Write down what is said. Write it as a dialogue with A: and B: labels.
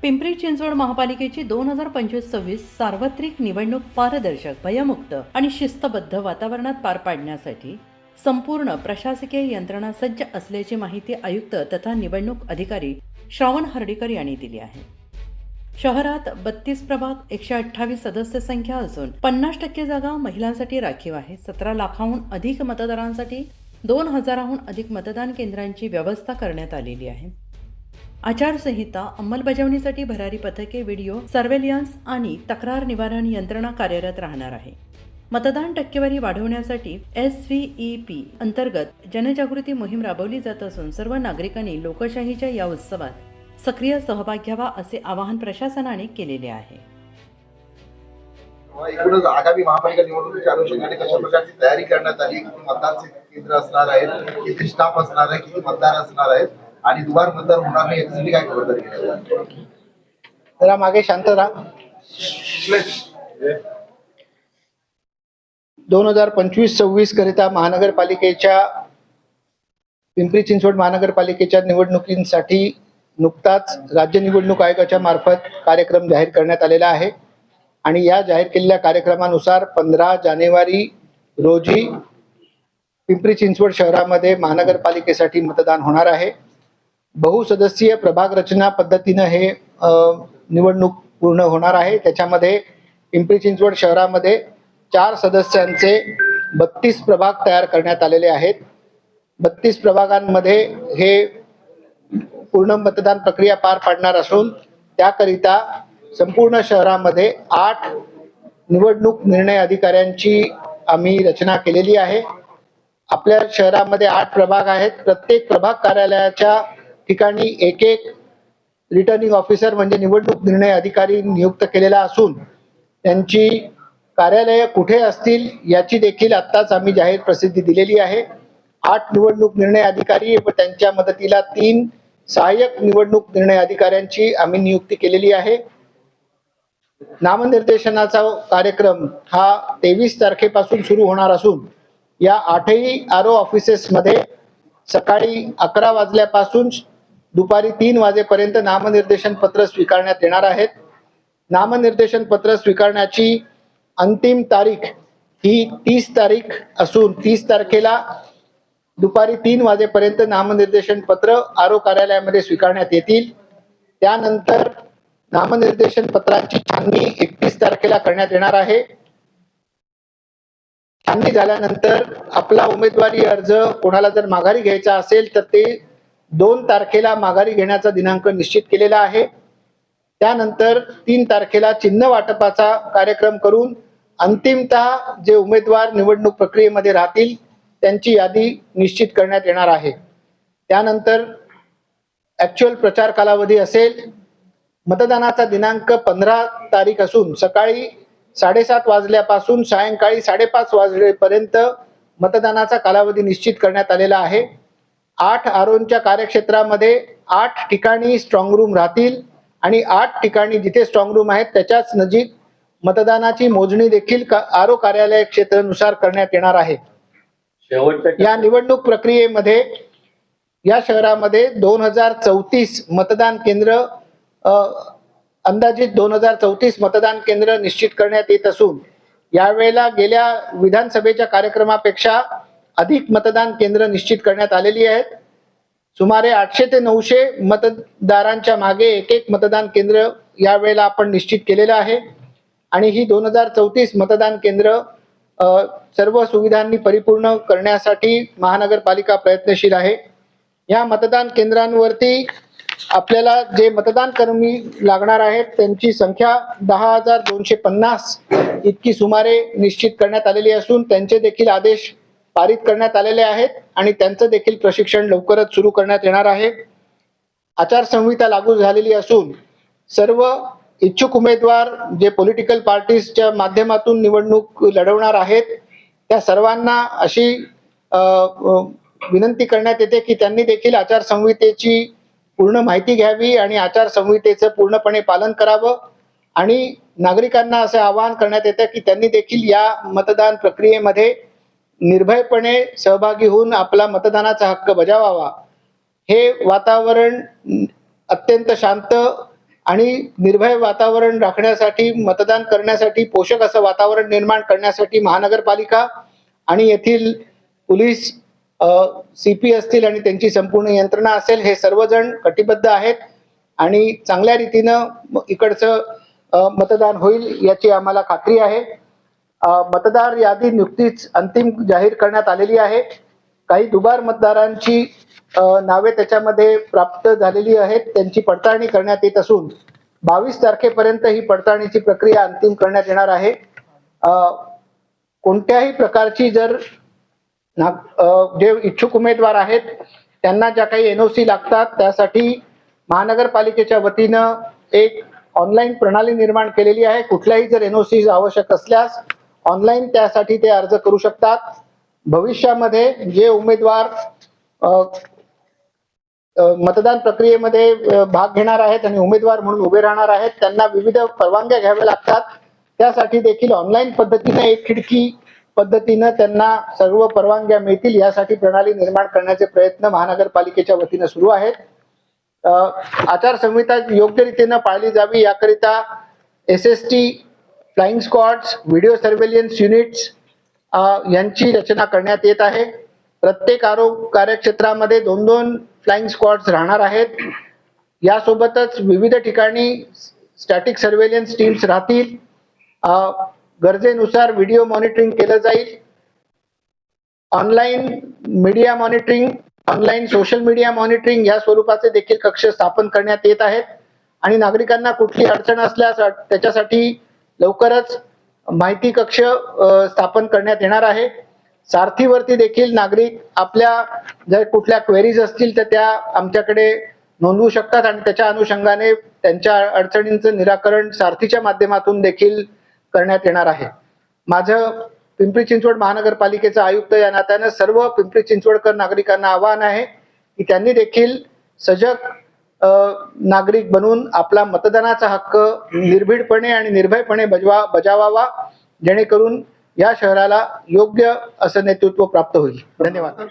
A: पिंपरी चिंचवड महापालिकेची 2025-26 सार्वत्रिक निवडणूक पारदर्शक, भयमुक्त आणि शिस्तबद्ध वातावरणात पार पाडण्यासाठी संपूर्ण प्रशासकीय यंत्रणा सज्ज असल्याची माहिती आयुक्त तथा निवडणूक अधिकारी श्रावण हर्डीकर यांनी दिली आहे. शहरात 32 प्रभाग, 128 सदस्य संख्या असून 50% जागा महिलांसाठी राखीव आहे. 17 लाखांहून अधिक मतदारांसाठी 2000हून अधिक मतदान केंद्रांची व्यवस्था करण्यात आलेली आहे. आचारसंहिता अंमलबजावणीसाठी भरारी पथके, व्हिडिओ सर्व्हेलियन्स आणि तक्रार निवारण यंत्रणा कार्यरत राहणार आहे. मतदान टक्केवारी वाढवण्यासाठी SVEP अंतर्गत जनजागृती मोहीम राबवली जात असून सर्व नागरिकांनी लोकशाहीच्या या उत्सवात सक्रिय सहभाग घ्यावा असे आवाहन प्रशासनाने केलेले आहे.
B: एकूणच आगामी महापालिका निवडणुकीच्या अनुषंगाने कशा प्रकारची तयारी करण्यात आली, किती मतदान केंद्र असणार आहेत, किती स्टाफ असणार आहे, किती मतदार असणार आहेत आणि दुबार मतदार होणार नाही यासाठी काय खबरदारी घेण्यात आली?
C: जरा मागे शांत राहा. 2025-26 करिता महानगरपालिकेच्या पिंपरी चिंचवड महानगरपालिकेच्या निवडणुकींसाठी नुकताच राज्य निवडणूक आयोगाच्या मार्फत कार्यक्रम जाहीर करण्यात आलेला आहे आणि या जाहीर केलेल्या कार्यक्रमानुसार 15 जानेवारी रोजी पिंपरी चिंचवड शहरामध्ये महानगरपालिकेसाठी मतदान होणार आहे. बहुसदस्यीय प्रभाग रचना पद्धतीनं हे निवडणूक पूर्ण होणार आहे. त्याच्यामध्ये पिंपरी चिंचवड शहरामध्ये 4 सदस्यांचे 32 प्रभाग तयार करण्यात आलेले आहेत. 32 प्रभागांमध्ये हे पूर्ण मतदान प्रक्रिया पार पाडणार असून त्याकरिता संपूर्ण शहरामध्ये 8 निवडणूक निर्णय अधिकाऱ्यांची आम्ही रचना केलेली आहे. आपल्या शहरामध्ये 8 प्रभाग आहेत. प्रत्येक प्रभाग कार्यालयाच्या ठिकाणी एक रिटर्निंग ऑफिसर म्हणजे निवडणूक निर्णय अधिकारी नियुक्त केलेला असून त्यांची कार्यालय कुठे असतील याची देखील आत्ताच आम्ही जाहीर प्रसिद्धी दिलेली आहे. 8 निवडणूक निर्णय अधिकारी व त्यांच्या मदतीला 3 सहाय्यक निवडणूक निर्णय अधिकाऱ्यांची आम्ही नियुक्ती केलेली आहे. नामनिर्देशनाचा कार्यक्रम हा 23 तारखेपासून सुरू होणार असून या 8ही RO ऑफिसेसमध्ये सकाळी 11 वाजल्यापासून दुपारी 3 वाजेपर्यंत नामनिर्देशन पत्र स्वीकारण्यात येणार आहेत. नामनिर्देशन पत्र स्वीकारण्याची अंतिम तारीख ही 30 तारीख असून 30 तारखेला दुपारी 3 वाजेपर्यंत नामनिर्देशन पत्र RO कार्यालयामध्ये स्वीकारण्यात येतील. त्यानंतर नामनिर्देशन पत्रांची छाननी 31 तारखेला करण्यात येणार आहे. छाननी झाल्यानंतर आपला उमेदवारी अर्ज कोणाला जर माघारी घ्यायचा असेल तर ते 2 तारखेला माघारी घेण्याचा दिनांक निश्चित केलेला आहे. त्यानंतर 3 तारखेला चिन्ह वाटपाचा कार्यक्रम करून अंतिमतः जे उमेदवार निवडणूक प्रक्रियेमध्ये राहतील त्यांची यादी निश्चित करण्यात येणार आहे. त्यानंतर ॲक्च्युअल प्रचार कालावधी असेल. मतदानाचा दिनांक 15 तारीख असून सकाळी 7:30 वाजल्यापासून सायंकाळी 5:30 वाजेपर्यंत मतदानाचा कालावधी निश्चित करण्यात आलेला आहे. 8 ROच्या कार्यक्षेत्रामध्ये 8 ठिकाणी स्ट्रॉंग रूम राहतील आणि 8 ठिकाणी जिथे स्ट्रॉंग रूम आहेत त्याच्याच नजीक मतदानाची मोजणी देखील RO कार्यालय क्षेत्रानुसार करण्यात येणार आहे. या निवडणूक प्रक्रियेमध्ये या शहरामध्ये 2034 मतदान केंद्र अंदाजित 2034 मतदान केंद्र निश्चित करण्यात येत असून यावेळेला गेल्या विधानसभेच्या कार्यक्रमापेक्षा अधिक मतदान केंद्र निश्चित करण्यात आलेली आहेत. सुमारे 800 ते 900 मतदारांच्या मागे एक मतदान केंद्र यावेळेला आपण निश्चित केलेलं आहे आणि ही 2034 मतदान केंद्र सर्व सुविधांनी परिपूर्ण करण्यासाठी महानगरपालिका प्रयत्नशील आहे. या मतदान केंद्रांवरती आपल्याला जे मतदान कर्मी लागणार आहेत त्यांची संख्या 10,250 इतकी सुमारे निश्चित करण्यात आलेली असून त्यांचे देखील आदेश पारित करण्यात आलेले आहेत आणि त्यांचं देखील प्रशिक्षण लवकरच सुरू करण्यात येणार आहे. आचारसंहिता लागू झालेली असून सर्व इच्छुक उमेदवार जे पॉलिटिकल पार्टीजच्या माध्यमातून निवडणूक लढवणार आहेत त्या सर्वांना अशी विनंती करण्यात येते की त्यांनी देखील आचारसंहितेची पूर्ण माहिती घ्यावी आणि आचारसंहितेचं पूर्णपणे पालन करावं आणि नागरिकांना असे आवाहन करण्यात येते की त्यांनी देखील या मतदान प्रक्रियेमध्ये निर्भयपणे सहभागी होऊन आपला मतदानाचा हक्क बजावावा. हे वातावरण अत्यंत शांत आणि निर्भय वातावरण राखण्यासाठी, मतदान करण्यासाठी पोषक असं वातावरण निर्माण करण्यासाठी महानगरपालिका आणि येथील पोलीस, CP असतील आणि त्यांची संपूर्ण यंत्रणा असेल, हे सर्वजण कटिबद्ध आहेत आणि चांगल्या रीतीनं इकडचं मतदान होईल याची आम्हाला खात्री आहे. मतदार यादी नुकतीच अंतिम जाहीर करण्यात आलेली आहे. काही दुबार मतदारांची नावे त्याच्यामध्ये प्राप्त झालेली आहेत. त्यांची पडताळणी करण्यात येत असून 22 तारखेपर्यंत ही पडताळणीची प्रक्रिया अंतिम करण्यात येणार आहे. कोणत्याही प्रकारची जर जे इच्छुक उमेदवार आहेत त्यांना ज्या काही NOC लागतात त्यासाठी महानगरपालिकेच्या वतीनं एक ऑनलाईन प्रणाली निर्माण केलेली आहे. कुठल्याही जर NOC आवश्यक असल्यास ऑनलाईन त्यासाठी ते अर्ज करू शकतात. भविष्यामध्ये जे उमेदवार मतदान प्रक्रियेमध्ये भाग घेणार आहेत आणि उमेदवार म्हणून उभे राहणार आहेत त्यांना विविध परवानग्या घ्याव्या लागतात. त्यासाठी देखील ऑनलाईन पद्धतीने एक खिडकी पद्धतीनं त्यांना सर्व परवानग्या मिळतील यासाठी प्रणाली निर्माण करण्याचे प्रयत्न महानगरपालिकेच्या वतीनं सुरू आहेत. आचारसंहिता योग्य रीतीनं पाळली जावी याकरिता SST, flying squads, video surveillance units यांची रचना करण्यात येत आहे. प्रत्येक आरोग्य कार्यक्षेत्रामध्ये 2-2 फ्लाइंग स्क्वॉड्स राहणार आहेत. यासोबतच विविध ठिकाणी स्टॅटिक सर्व्हेलियन्स टीम्स राहतील. गरजेनुसार व्हिडिओ मॉनिटरिंग केलं जाईल. Online media monitoring, online social media monitoring या स्वरूपाचे देखील कक्ष स्थापन करण्यात येत आहेत आणि नागरिकांना कुठली अडचण असल्यास त्याच्यासाठी लवकरच माहिती कक्ष स्थापन करण्यात येणार आहे. सारथीवरती देखील नागरिक आपल्या जर कुठल्या क्वेरीज असतील तर त्या आमच्याकडे नोंदवू शकतात आणि त्याच्या अनुषंगाने त्यांच्या अडचणींचं निराकरण सारथीच्या माध्यमातून देखील करण्यात येणार आहे. माझं पिंपरी चिंचवड महानगरपालिकेचा आयुक्त या नात्यानं सर्व पिंपरी चिंचवडकर नागरिकांना आवाहन आहे की त्यांनी देखील सजग नागरिक बनून आपला मतदानाचा हक्क निर्भीडपणे आणि निर्भयपणे बजावावा, जेणेकरून या शहराला योग्य असं नेतृत्व प्राप्त होईल. धन्यवाद.